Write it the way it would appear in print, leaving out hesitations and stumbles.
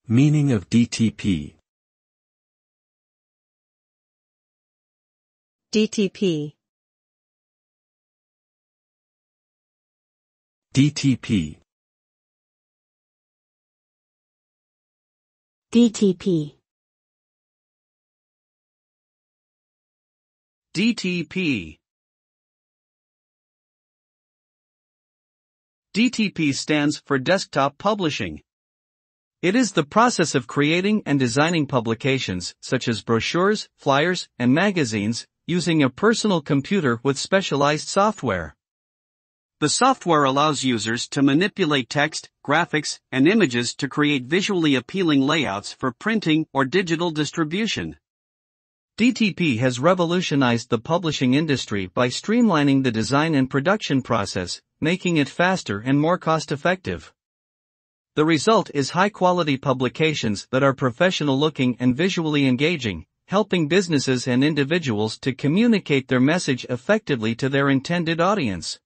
Meaning of DTP. DTP. DTP. DTP. DTP. DTP stands for Desktop Publishing. It is the process of creating and designing publications, such as brochures, flyers, and magazines, using a personal computer with specialized software. The software allows users to manipulate text, graphics, and images to create visually appealing layouts for printing or digital distribution. DTP has revolutionized the publishing industry by streamlining the design and production process, making it faster and more cost-effective. The result is high-quality publications that are professional-looking and visually engaging, helping businesses and individuals to communicate their message effectively to their intended audience.